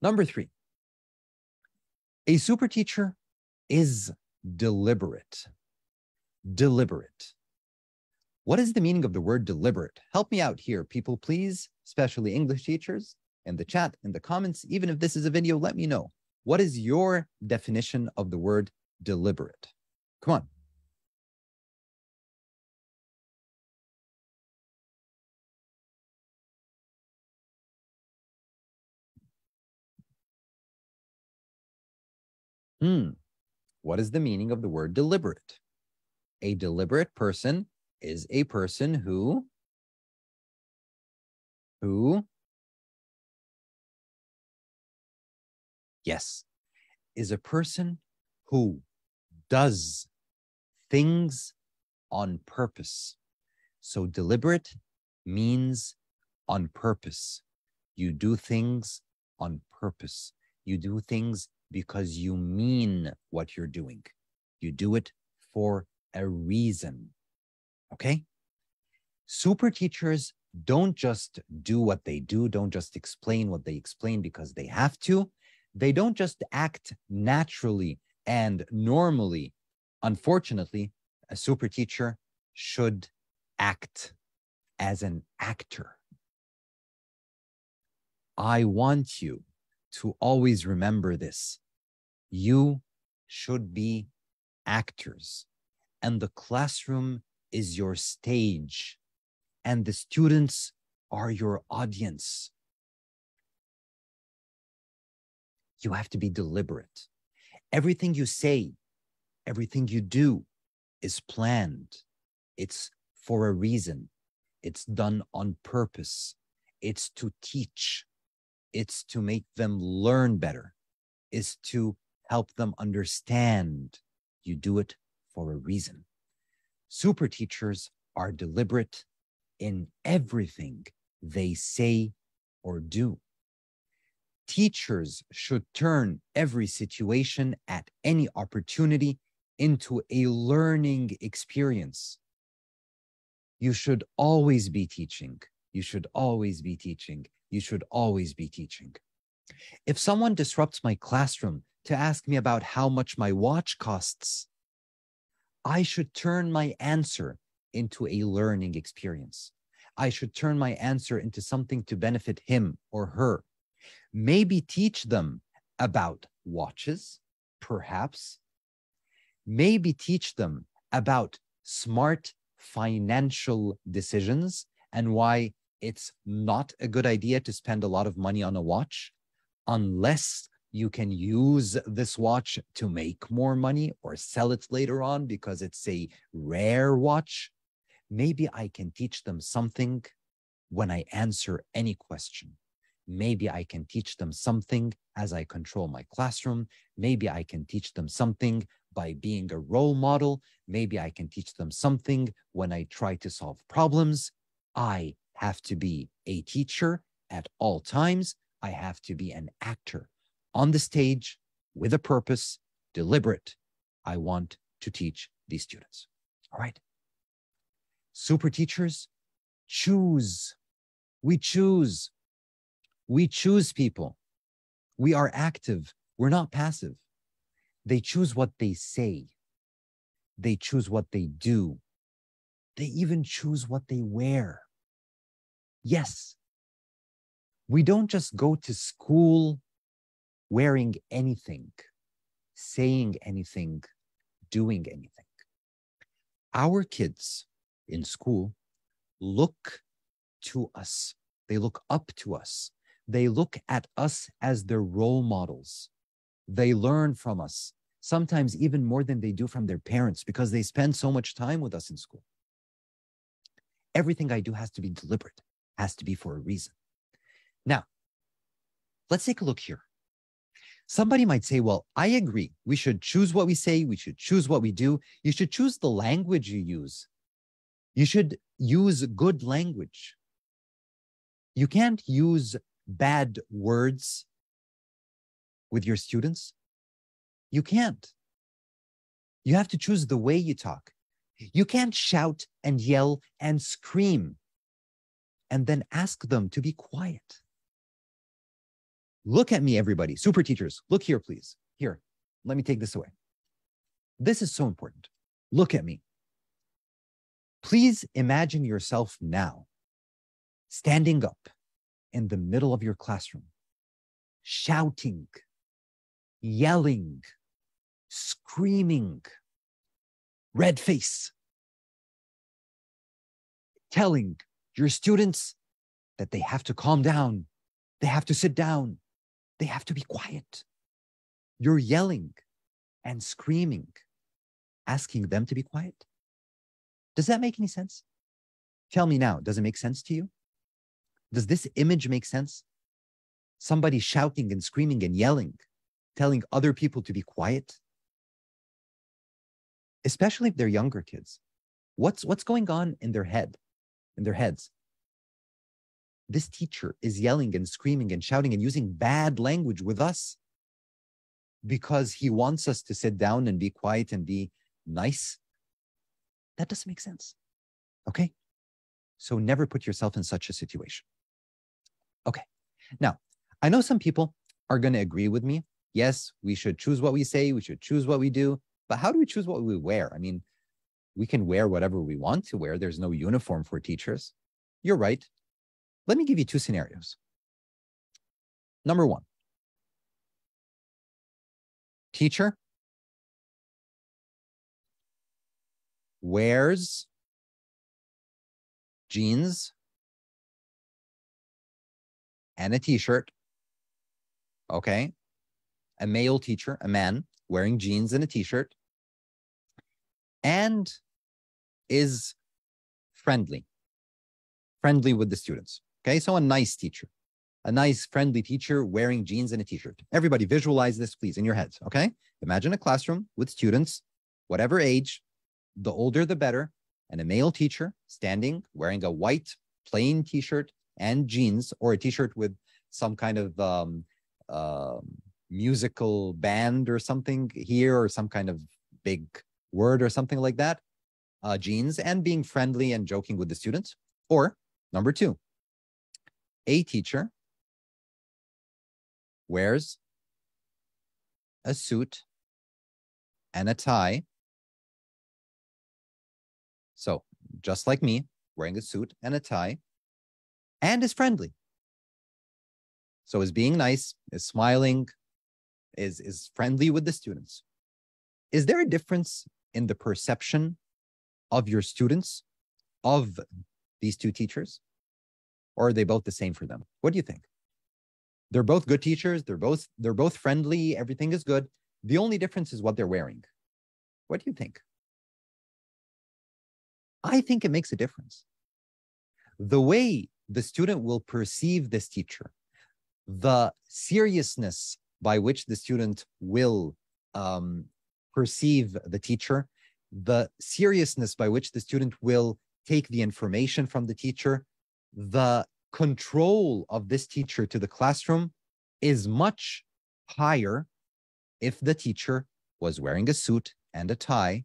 Number 3, a super teacher is deliberate. Deliberate. What is the meaning of the word deliberate? Help me out here, people, please, especially English teachers, in the chat, in the comments. Even if this is a video, let me know. What is your definition of the word deliberate? Come on. What is the meaning of the word deliberate? A deliberate person is a person who yes, is a person who does things on purpose. So deliberate means on purpose. You do things on purpose. You do things because you mean what you're doing. You do it for a reason. Okay? Super teachers don't just do what they do, don't just explain what they explain because they have to. They don't just act naturally and normally. Unfortunately, a super teacher should act as an actor. I want you to always remember this. You should be actors, and the classroom is your stage, and the students are your audience. You have to be deliberate. Everything you say, everything you do is planned. It's for a reason. It's done on purpose. It's to teach. It's to make them learn better. It's to help them understand. You do it for a reason. Super teachers are deliberate in everything they say or do. Teachers should turn every situation at any opportunity into a learning experience. You should always be teaching. You should always be teaching. You should always be teaching. If someone disrupts my classroom to ask me about how much my watch costs, I should turn my answer into a learning experience. I should turn my answer into something to benefit him or her. Maybe teach them about watches, perhaps. Maybe teach them about smart financial decisions and why it's not a good idea to spend a lot of money on a watch unless you can use this watch to make more money or sell it later on because it's a rare watch. Maybe I can teach them something when I answer any question. Maybe I can teach them something as I control my classroom. Maybe I can teach them something by being a role model. Maybe I can teach them something when I try to solve problems. I have to be a teacher at all times. I have to be an actor on the stage with a purpose, deliberate. I want to teach these students. All right. Super teachers choose. We choose. We choose people. We are active. We're not passive. They choose what they say. They choose what they do. They even choose what they wear. Yes. We don't just go to school wearing anything, saying anything, doing anything. Our kids in school look to us. They look up to us. They look at us as their role models. They learn from us, sometimes even more than they do from their parents because they spend so much time with us in school. Everything I do has to be deliberate, has to be for a reason. Now, let's take a look here. Somebody might say, well, I agree. We should choose what we say. We should choose what we do. You should choose the language you use. You should use good language. You can't use bad words with your students. You can't. You have to choose the way you talk. You can't shout and yell and scream and then ask them to be quiet. Look at me, everybody. Super teachers, look here, please. Here, let me take this away. This is so important. Look at me. Please imagine yourself now standing up in the middle of your classroom, shouting, yelling, screaming, red face, telling your students that they have to calm down, they have to sit down, they have to be quiet. You're yelling and screaming, asking them to be quiet. Does that make any sense? Tell me now, does it make sense to you? Does this image make sense? Somebody shouting and screaming and yelling, telling other people to be quiet? Especially if they're younger kids. What's going on in their head, in their heads? This teacher is yelling and screaming and shouting and using bad language with us because he wants us to sit down and be quiet and be nice. That doesn't make sense. Okay? So never put yourself in such a situation. Okay. Now, I know some people are going to agree with me. Yes, we should choose what we say. We should choose what we do. But how do we choose what we wear? I mean, we can wear whatever we want to wear. There's no uniform for teachers. You're right. Let me give you two scenarios. Number one, teacher wears jeans and a t-shirt. Okay. A male teacher, a man wearing jeans and a t-shirt, and is friendly with the students. Okay. So a nice teacher, a nice friendly teacher wearing jeans and a t-shirt. Everybody visualize this, please, in your heads. Okay. Imagine a classroom with students, whatever age, the older, the better, and a male teacher standing wearing a white plain t-shirt and jeans, or a t-shirt with some kind of musical band or something here, or some kind of big word or something like that, jeans, and being friendly and joking with the students. Or number two, a teacher wears a suit and a tie. So just like me, wearing a suit and a tie, and is friendly. So is being nice, is smiling, is friendly with the students. Is there a difference in the perception of your students of these two teachers? Or are they both the same for them? What do you think? They're both good teachers. They're both friendly. Everything is good. The only difference is what they're wearing. What do you think? I think it makes a difference. The way the student will perceive this teacher, the seriousness by which the student will perceive the teacher, the seriousness by which the student will take the information from the teacher, the control of this teacher to the classroom is much higher if the teacher was wearing a suit and a tie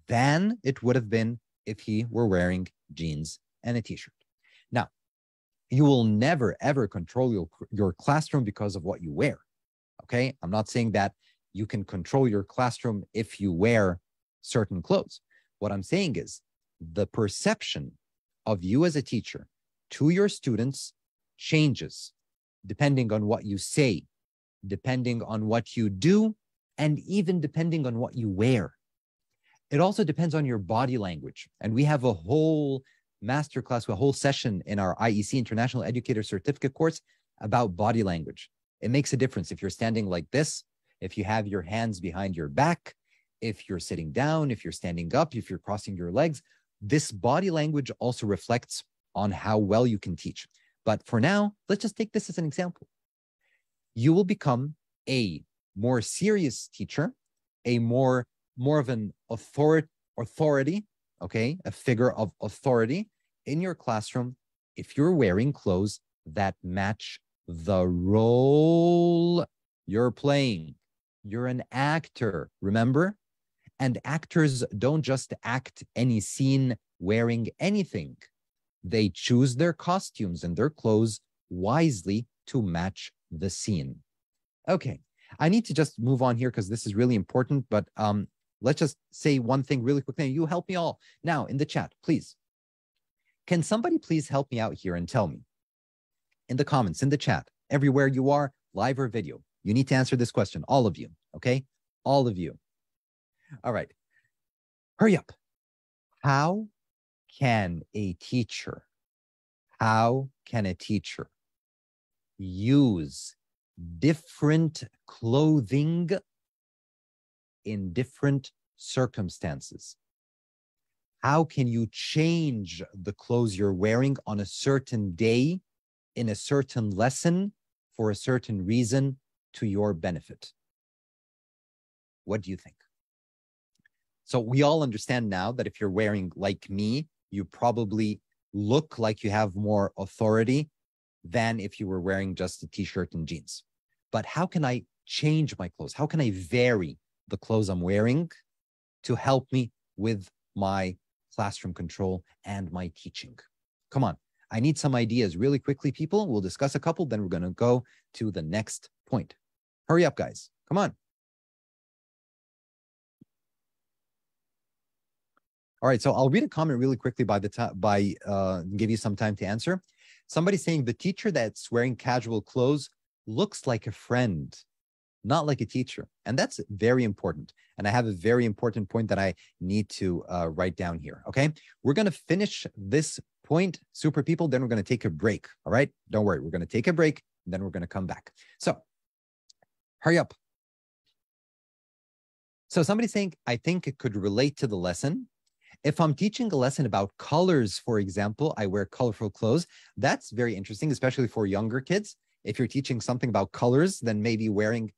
than it would have been if he were wearing jeans and a t-shirt. Now, you will never, ever control your classroom because of what you wear, okay? I'm not saying that you can control your classroom if you wear certain clothes. What I'm saying is the perception of you as a teacher to your students changes depending on what you say, depending on what you do, and even depending on what you wear. It also depends on your body language. And we have a whole masterclass, a whole session in our IEC International Educator Certificate course about body language. It makes a difference if you're standing like this, if you have your hands behind your back, if you're sitting down, if you're standing up, if you're crossing your legs. This body language also reflects on how well you can teach. But for now, let's just take this as an example. You will become a more serious teacher, a more of an authority, okay, a figure of authority in your classroom if you're wearing clothes that match the role you're playing. You're an actor, remember? And actors don't just act any scene wearing anything. They choose their costumes and their clothes wisely to match the scene. Okay, I need to just move on here because this is really important, but let's just say one thing really quickly. You help me all now in the chat, please. Can somebody please help me out here and tell me in the comments, in the chat, everywhere you are, live or video, you need to answer this question, all of you, okay? All of you. All right, hurry up. How can a teacher use different clothing in different circumstances? How can you change the clothes you're wearing on a certain day, in a certain lesson, for a certain reason, to your benefit? What do you think? So we all understand now that if you're wearing like me, you probably look like you have more authority than if you were wearing just a t-shirt and jeans. But how can I change my clothes? How can I vary the clothes I'm wearing to help me with my classroom control and my teaching? Come on, I need some ideas really quickly, people. We'll discuss a couple, then we're going to go to the next point. Hurry up, guys. Come on. All right, so I'll read a comment really quickly give you some time to answer. Somebody's saying the teacher that's wearing casual clothes looks like a friend, not like a teacher. And that's very important. And I have a very important point that I need to write down here, okay? We're going to finish this point, super people, then we're going to take a break, all right? Don't worry, we're going to take a break, and then we're going to come back. So, hurry up. So somebody's saying, I think it could relate to the lesson. If I'm teaching a lesson about colors, for example, I wear colorful clothes. That's very interesting, especially for younger kids. If you're teaching something about colors, then maybe wearing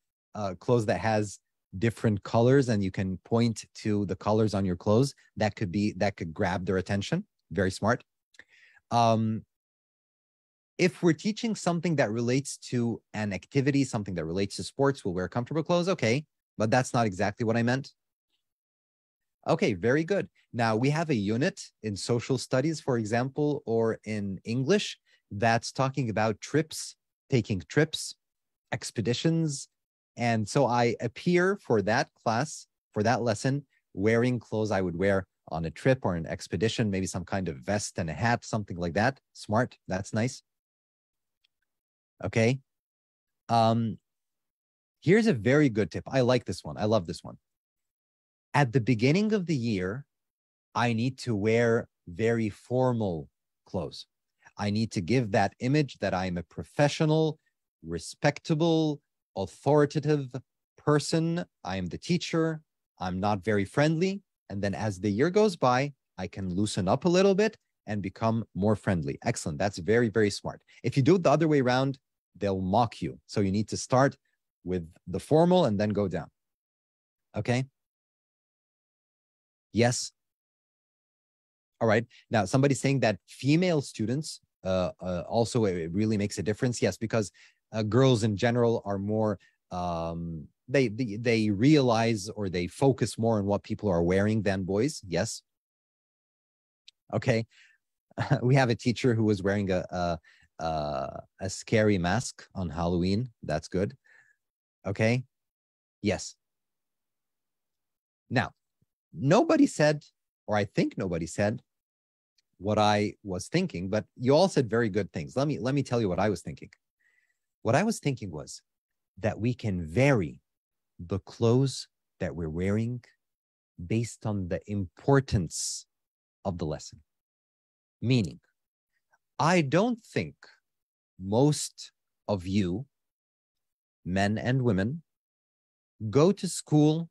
clothes that has different colors and you can point to the colors on your clothes, that could grab their attention. Very smart. If we're teaching something that relates to an activity, something that relates to sports, we'll wear comfortable clothes. Okay, but that's not exactly what I meant. Okay, very good. Now, we have a unit in social studies, for example, or in English that's talking about trips, taking trips, expeditions. And so I appear for that class, for that lesson, wearing clothes I would wear on a trip or an expedition, maybe some kind of vest and a hat, something like that. Smart. That's nice. Okay. Here's a very good tip. I like this one. I love this one. At the beginning of the year, I need to wear very formal clothes. I need to give that image that I'm a professional, respectable, authoritative person. I'm the teacher. I'm not very friendly. And then as the year goes by, I can loosen up a little bit and become more friendly. Excellent. That's very, very smart. If you do it the other way around, they'll mock you. So you need to start with the formal and then go down. Okay? Yes. All right. Now, somebody's saying that female students also, it really makes a difference. Yes, because girls in general are more, they realize or they focus more on what people are wearing than boys. Yes. Okay. We have a teacher who was wearing a scary mask on Halloween. That's good. Okay. Yes. Now, nobody said, or I think nobody said what I was thinking, but you all said very good things. Let me tell you what I was thinking. What I was thinking was that we can vary the clothes that we're wearing based on the importance of the lesson. Meaning, I don't think most of you, men and women, go to school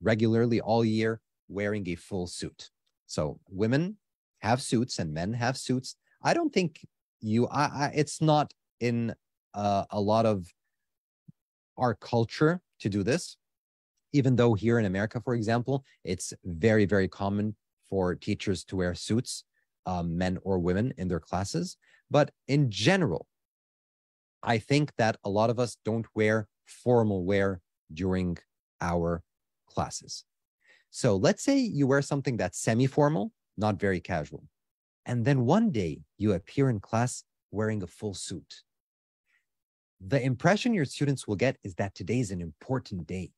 regularly all year wearing a full suit. So women have suits and men have suits. I don't think it's not in a lot of our culture to do this, even though here in America, for example, it's very, very common for teachers to wear suits, men or women, in their classes. But in general, I think that a lot of us don't wear formal wear during our classes. So let's say you wear something that's semi-formal, not very casual. And then one day you appear in class wearing a full suit. The impression your students will get is that today is an important day.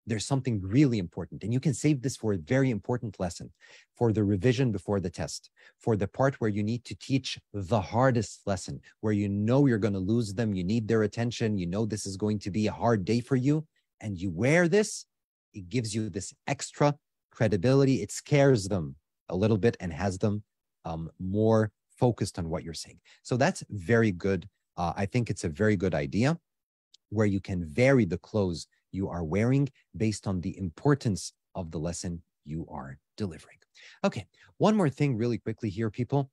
There's something really important, and you can save this for a very important lesson, for the revision before the test, for the part where you need to teach the hardest lesson, where you know you're going to lose them, you need their attention, you know this is going to be a hard day for you, and you wear this, it gives you this extra credibility. It scares them a little bit and has them more focused on what you're saying. So that's very good. I think it's a very good idea where you can vary the clothes you are wearing based on the importance of the lesson you are delivering. Okay, one more thing really quickly here, people.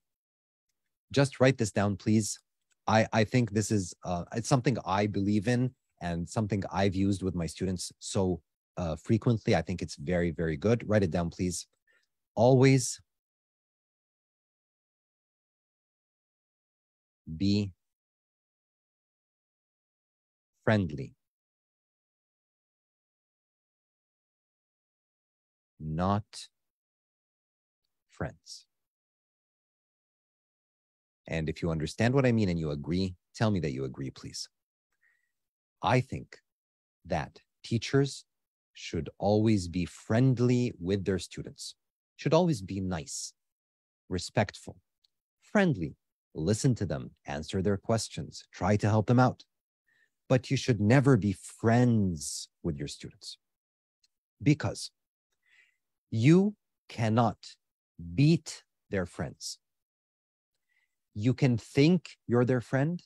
Just write this down, please. I think this is, it's something I believe in and something I've used with my students so frequently. I think it's very, very good. Write it down, please. Always be friendly, not friends. And if you understand what I mean and you agree, tell me that you agree, please. I think that teachers should always be friendly with their students, should always be nice, respectful, friendly, listen to them, answer their questions, try to help them out. But you should never be friends with your students because you cannot beat their friends. You can think you're their friend.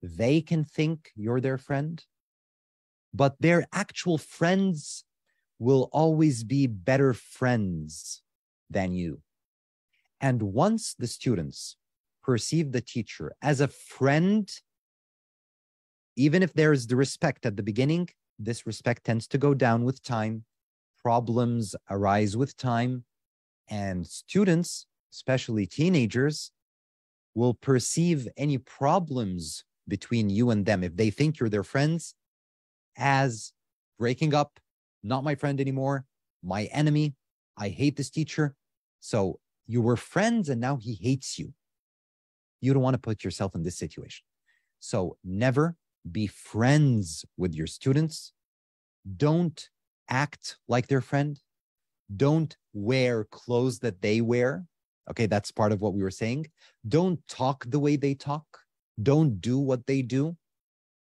They can think you're their friend. But their actual friends will always be better friends than you. And once the students perceive the teacher as a friend, even if there is the respect at the beginning, this respect tends to go down with time. Problems arise with time. And students, especially teenagers, will perceive any problems between you and them, if they think you're their friends, as breaking up, not my friend anymore, my enemy, I hate this teacher. So you were friends and now he hates you. You don't want to put yourself in this situation. So never be friends with your students. Don't act like their friend. Don't wear clothes that they wear. Okay, that's part of what we were saying. Don't talk the way they talk. Don't do what they do.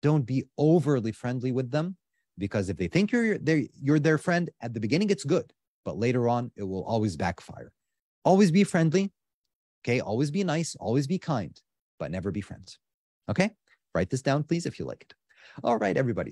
Don't be overly friendly with them, because if they think you're their friend, at the beginning it's good, but later on it will always backfire. Always be friendly, okay? Always be nice, always be kind, but never be friends, okay? Write this down, please, if you like it. All right, everybody.